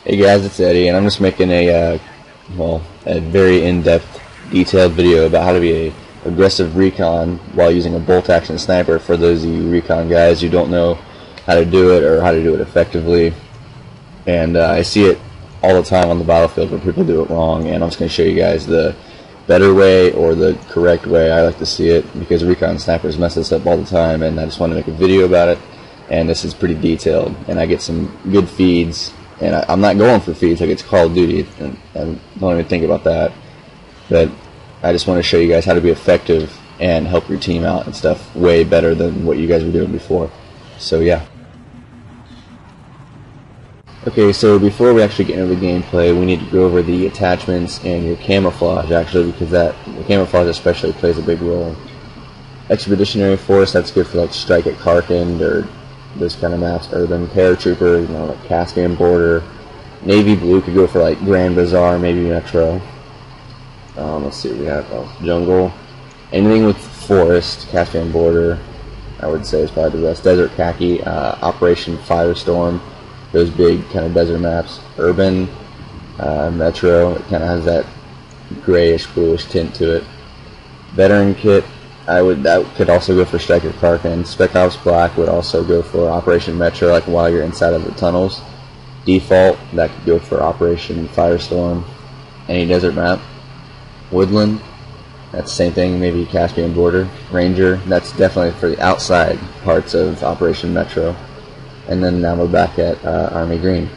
Hey guys, it's Eddie, and I'm just making a very in-depth, detailed video about how to be a aggressive recon while using a bolt-action sniper. For those of you recon guys who don't know how to do it or how to do it effectively, and I see it all the time on the battlefield where people do it wrong, and I'm just going to show you guys the better way or the correct way. I like to see it because recon snipers mess this up all the time, and I just want to make a video about it. And this is pretty detailed, and I get some good feeds. And I'm not going for feeds like it's Call of Duty, and don't even think about that. But I just want to show you guys how to be effective and help your team out and stuff way better than what you guys were doing before. So yeah. Okay, so before we actually get into the gameplay, we need to go over the attachments and your camouflage, actually, because the camouflage especially plays a big role. Expeditionary Force, that's good for like Strike at Karkand or those kind of maps. Urban Paratrooper, you know, like Caspian Border. Navy Blue could go for like Grand Bazaar, maybe Metro. Let's see what we have. Jungle. Anything with Forest, Caspian Border, I would say is probably the best. Desert Khaki, Operation Firestorm, those big kind of desert maps. Urban, Metro, it kind of has that grayish, bluish tint to it. Veteran Kit, that could also go for Striker Karkand. Spec Ops Black would also go for Operation Metro, like while you're inside of the tunnels. Default, that could go for Operation Firestorm, any desert map. Woodland, that's the same thing, maybe Caspian Border. Ranger, that's definitely for the outside parts of Operation Metro. And then now we're back at Army Green.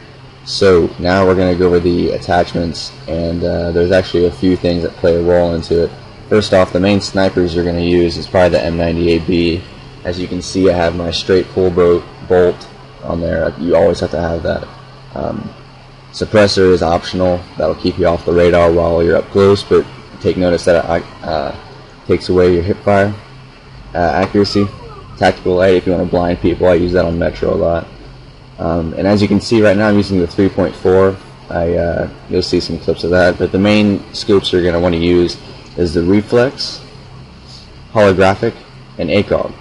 So now we're going to go over the attachments, and there's actually a few things that play a role into it. First off, the main snipers you're going to use is probably the M98B. As you can see, I have my straight pull bolt on there. You always have to have that. Suppressor is optional. That'll keep you off the radar while you're up close, but take notice that it takes away your hip fire. Accuracy, tactical light if you want to blind people. I use that on Metro a lot. And as you can see right now, I'm using the 3.4. You'll see some clips of that. But the main scopes you're going to want to use is the reflex, holographic, and acog.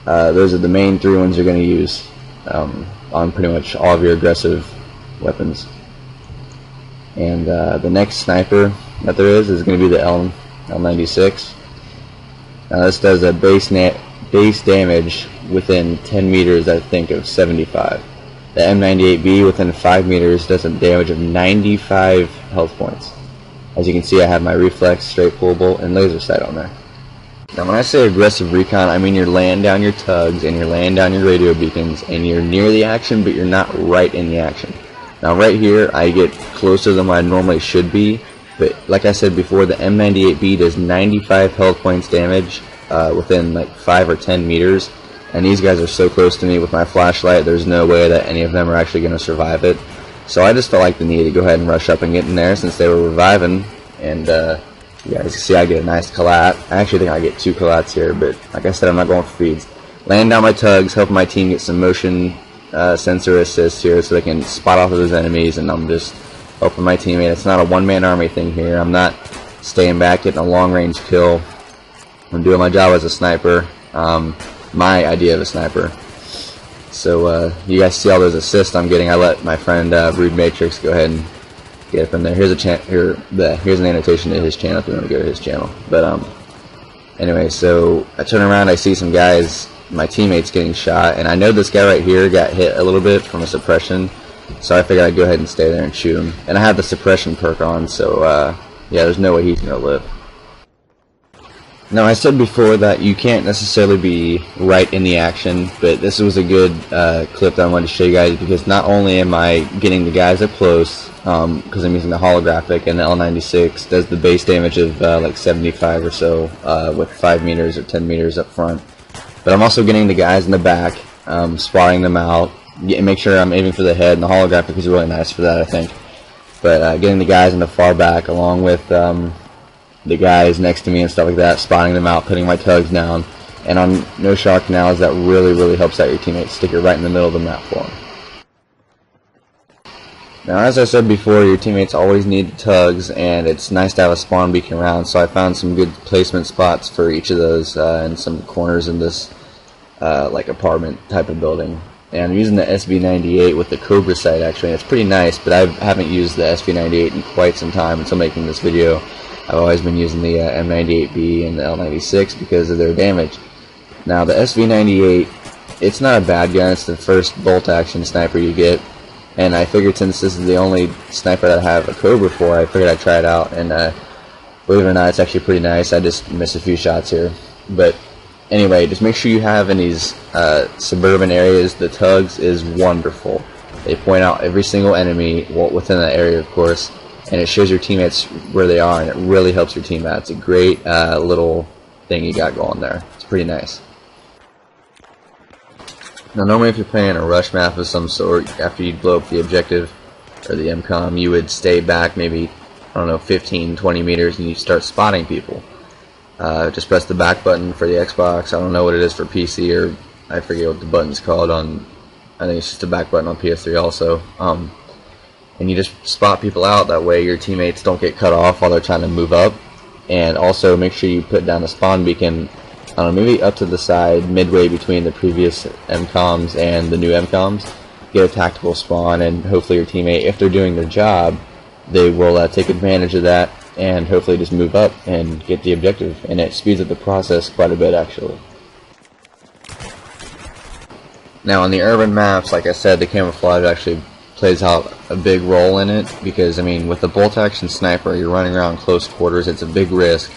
Those are the main three ones you're going to use on pretty much all of your aggressive weapons. And the next sniper that there is going to be the L96. Now this does a base damage within 10 meters, I think, of 75. The M98B within 5 meters does a damage of 95 health points. As you can see, I have my reflex, straight pull bolt, and laser sight on there. Now when I say aggressive recon, I mean you're laying down your tugs and you're laying down your radio beacons and you're near the action, but you're not right in the action. Now right here, I get closer than I normally should be, but like I said before, the M98B does 95 health points damage within like 5 or 10 meters, and these guys are so close to me with my flashlight, there's no way that any of them are actually going to survive it. So I just felt like the need to go ahead and rush up and get in there since they were reviving, and you guys can see I get a nice collat. I actually think I get 2 collats here, but like I said, I'm not going for feeds. Laying down my tugs, helping my team get some motion sensor assist here so they can spot off of those enemies, and I'm just helping my teammate. It's not a one-man army thing here. I'm not staying back, getting a long-range kill. I'm doing my job as a sniper, my idea of a sniper. So you guys see all those assists I'm getting. I let my friend Brood Matrix go ahead and get it from there. Here's an annotation to his channel if you want to go to his channel. But anyway, so I turn around, I see some guys, my teammates getting shot, and I know this guy right here got hit a little bit from a suppression, so I figured I'd go ahead and stay there and shoot him. And I have the suppression perk on, so yeah, there's no way he's gonna live. Now I said before that you can't necessarily be right in the action, but this was a good clip that I wanted to show you guys, because not only am I getting the guys up close, because I'm using the holographic, and the L96 does the base damage of like 75 or so with 5 meters or 10 meters up front, but I'm also getting the guys in the back, spotting them out, make sure I'm aiming for the head, and the holographic is really nice for that, I think. But getting the guys in the far back along with the guys next to me and stuff like that, spotting them out, putting my tugs down, and on no shot canals, that really helps out your teammates. Stick it right in the middle of the map for them. Now as I said before, your teammates always need tugs, and it's nice to have a spawn beacon around, so I found some good placement spots for each of those in some corners in this like apartment type of building. and I'm using the SV98 with the Cobra sight actually, and it's pretty nice, but I haven't used the SV98 in quite some time until making this video. I've always been using the M98B and the L96 because of their damage. Now the SV98, it's not a bad gun, it's the first bolt action sniper you get, and I figured since this is the only sniper that I have a Cobra for, I figured I'd try it out, and believe it or not, it's actually pretty nice. I just missed a few shots here, but anyway, just make sure you have in these suburban areas, the tugs is wonderful. They point out every single enemy within that area, of course, and it shows your teammates where they are, and it really helps your team out. It's a great little thing you got going there. It's pretty nice. Now normally if you're playing a rush map of some sort, after you blow up the objective or the MCOM, you would stay back maybe, I don't know, 15-20 meters and you start spotting people. Just press the back button for the Xbox. I don't know what it is for PC, or I forget what the button's called on, I think it's just a back button on PS3 also. And you just spot people out, that way your teammates don't get cut off while they're trying to move up. And also make sure you put down a spawn beacon, I don't know, maybe up to the side, midway between the previous MCOMs and the new MCOMs. Get a tactical spawn, and hopefully your teammate, if they're doing their job, they will take advantage of that and hopefully just move up and get the objective, and it speeds up the process quite a bit actually. Now on the urban maps, like I said, the camouflage actually plays out a big role in it, because I mean with the bolt action sniper you're running around close quarters, it's a big risk,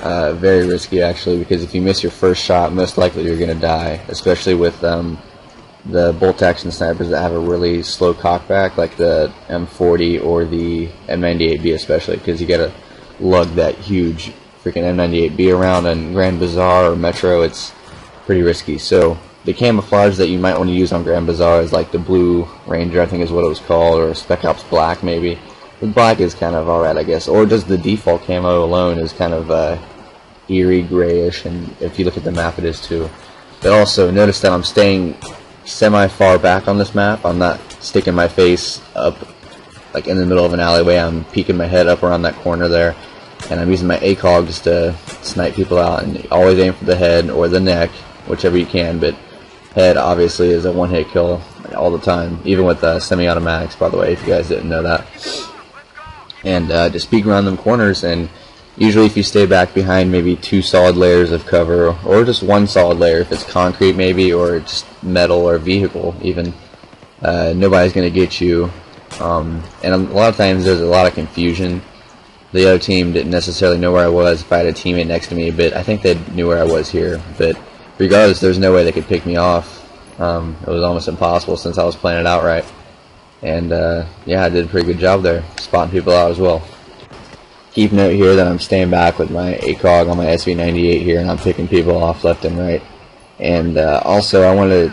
very risky actually, because if you miss your first shot most likely you're going to die, especially with the bolt action snipers that have a really slow cockback, like the M40 or the M98B especially, because you gotta lug that huge freaking M98B around in Grand Bazaar or Metro. It's pretty risky. So the camouflage that you might want to use on Grand Bazaar is like the Blue Ranger, I think is what it was called, or Spec Ops Black maybe. The black is kind of alright I guess, or just the default camo alone is kind of eerie grayish, and if you look at the map it is too. But also notice that I'm staying semi-far back on this map. I'm not sticking my face up like in the middle of an alleyway. I'm peeking my head up around that corner there, and I'm using my ACOG just to snipe people out, and always aim for the head or the neck, whichever you can, but head obviously is a one-hit kill all the time, even with semi-automatics, by the way, if you guys didn't know that. And just peek around them corners, and usually if you stay back behind maybe 2 solid layers of cover, or just 1 solid layer if it's concrete maybe, or just metal or vehicle even, nobody's going to get you. And a lot of times there's a lot of confusion. The other team didn't necessarily know where I was if I had a teammate next to me, but I think they knew where I was here. But regardless, there's no way they could pick me off. It was almost impossible since I was playing it outright. And yeah, I did a pretty good job there, spotting people out as well. Keep note here that I'm staying back with my ACOG on my SV98 here, and I'm picking people off left and right. And also I want to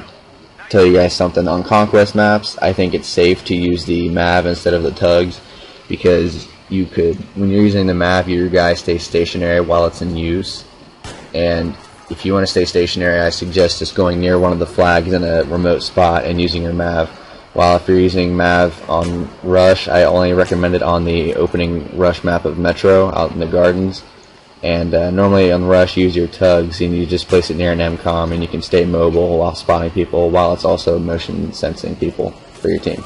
tell you guys something. On Conquest maps, I think it's safe to use the MAV instead of the tugs, because you could, when you're using the MAV, your guy stays stationary while it's in use. And if you want to stay stationary, I suggest just going near one of the flags in a remote spot and using your MAV. While if you're using MAV on Rush, I only recommend it on the opening Rush map of Metro out in the gardens. And normally on Rush, use your tugs, and you just place it near an MCOM, and you can stay mobile while spotting people, while it's also motion sensing people for your team.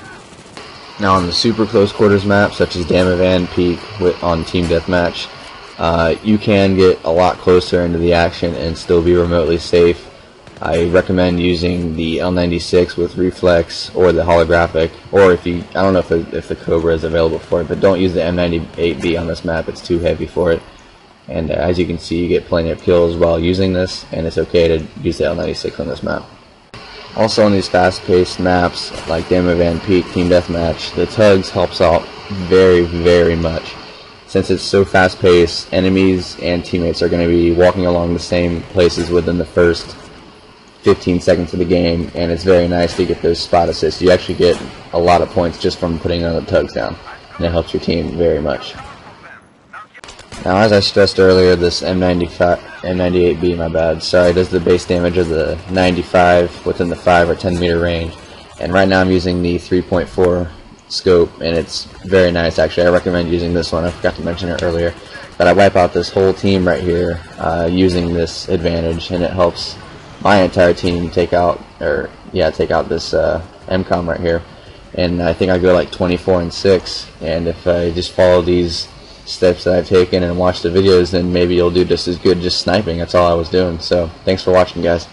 Now on the super close quarters map, such as Damavan Peak on Team Deathmatch, you can get a lot closer into the action and still be remotely safe. I recommend using the L96 with reflex or the holographic, or if you, I don't know if the Cobra is available for it, but don't use the M98B on this map, it's too heavy for it. And as you can see, you get plenty of kills while using this, and it's okay to use the L96 on this map. Also on these fast-paced maps like Damavan Peak, Team Deathmatch, the tugs helps out very, very much. Since it's so fast-paced, enemies and teammates are going to be walking along the same places within the first 15 seconds of the game, and it's very nice to get those spot assists. You actually get a lot of points just from putting on the tugs down, and it helps your team very much. Now, as I stressed earlier, this M98B, my bad, sorry, does the base damage of the 95 within the 5 or 10 meter range, and right now I'm using the 3.4 scope, and it's very nice actually. I recommend using this one. I forgot to mention it earlier, but I wipe out this whole team right here using this advantage, and it helps my entire team take out, or yeah, take out this MCOM right here, and I think I go like 24 and 6. And if I just follow these steps that I've taken and watch the videos, then maybe you'll do just as good just sniping. That's all I was doing. So thanks for watching, guys.